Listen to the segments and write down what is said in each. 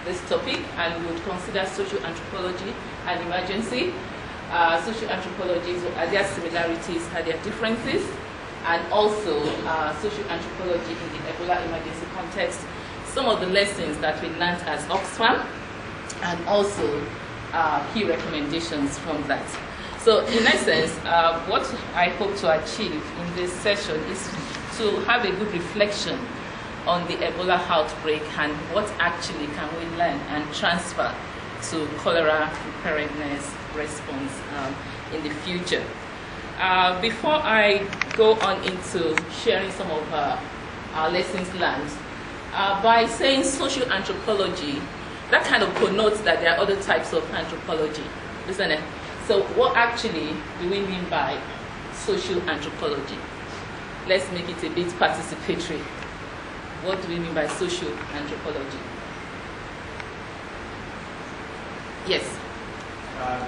this topic, and we would consider social anthropology and emergency. Social anthropology, are there similarities, are there differences? And also social anthropology in the Ebola emergency context, some of the lessons that we learned as Oxfam, and also key recommendations from that. So in essence, what I hope to achieve in this session is to have a good reflection on the Ebola outbreak and what actually can we learn and transfer to cholera preparedness response in the future. Before I go on into sharing some of our lessons learned, by saying social anthropology, that kind of connotes that there are other types of anthropology, isn't it? So what actually do we mean by social anthropology? Let's make it a bit participatory. What do we mean by social anthropology? Yes?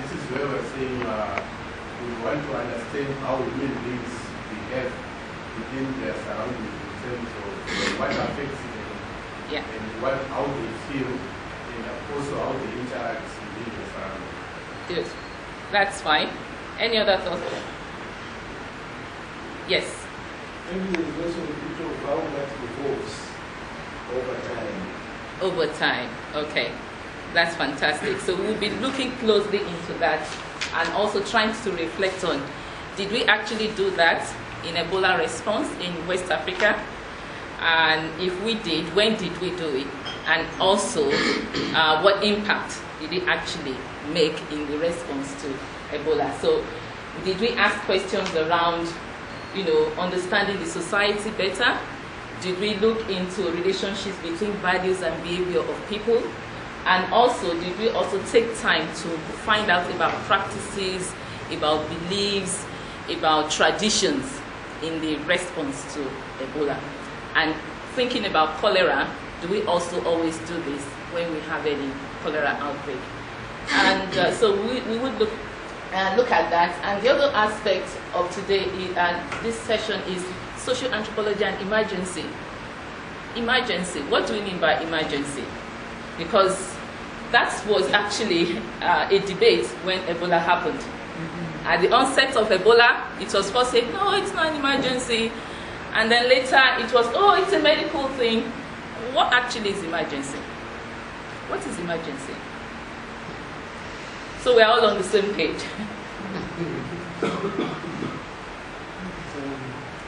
This is where we're saying we want to understand how human beings behave within their surroundings in terms of what affects them, yeah, and how they feel, and also how they interact within their surroundings. Good. That's fine. Any other thoughts? Yes? Maybe there's also a picture of how that evolves over time. Over time, okay. That's fantastic. So we'll be looking closely into that and also trying to reflect on, did we actually do that in Ebola response in West Africa? And if we did, when did we do it? And also, what impact did it actually make in the response to Ebola? So did we ask questions around, understanding the society better? Did we look into relationships between values and behavior of people? And also, did we also take time to find out about practices, about beliefs, about traditions in the response to Ebola? And thinking about cholera, do we also always do this when we have any cholera outbreak? And so we would look at that. And the other aspect of today this session is social anthropology and emergency. Emergency, what do we mean by emergency? Because that was actually a debate when Ebola happened. Mm-hmm. At the onset of Ebola, it was first said, no, it's not an emergency. And then later it was, oh, it's a medical thing. What actually is emergency? What is emergency? So we're all on the same page.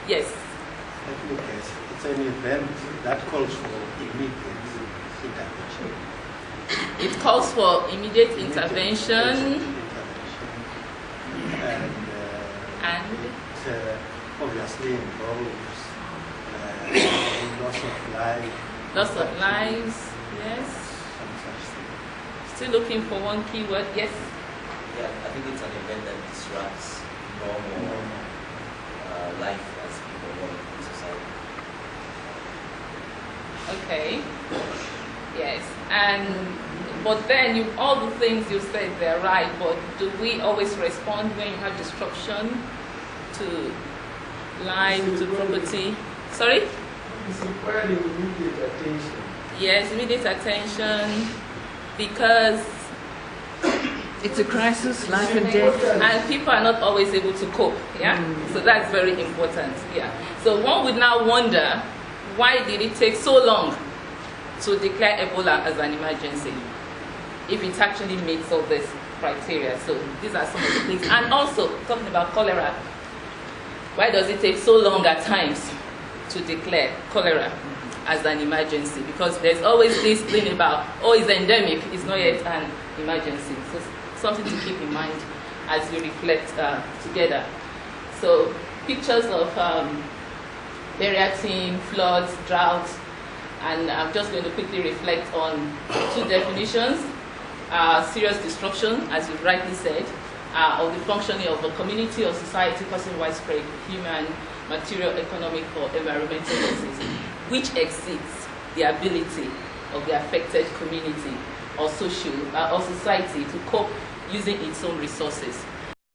Yes? It's an event that calls for immediate intervention. It calls for immediate intervention. And it obviously involves loss of life. Loss of lives, yes. Still looking for one keyword, yes? Yeah, I think it's an event that disrupts normal life as people work in society. Okay. Yes. But then all the things you said, they're right, but do we always respond when you have disruption to life, to property? Sorry? It's requiring immediate attention. Yes, immediate attention, because it's a crisis, life and death. And people are not always able to cope, yeah? So that's very important, yeah. So one would now wonder, why did it take so long to declare Ebola as an emergency if it actually meets all this criteria? So these are some of the things. And also, talking about cholera, why does it take so long at times to declare cholera as an emergency? Because there's always this thing about, oh, it's endemic, it's not yet an emergency. So something to keep in mind as we reflect together. So pictures of burial team, floods, droughts, and I'm just going to quickly reflect on two definitions. Serious disruption, as you rightly said, of the functioning of a community or society causing widespread human, material, economic, or environmental losses, which exceeds the ability of the affected community or social or society to cope using its own resources.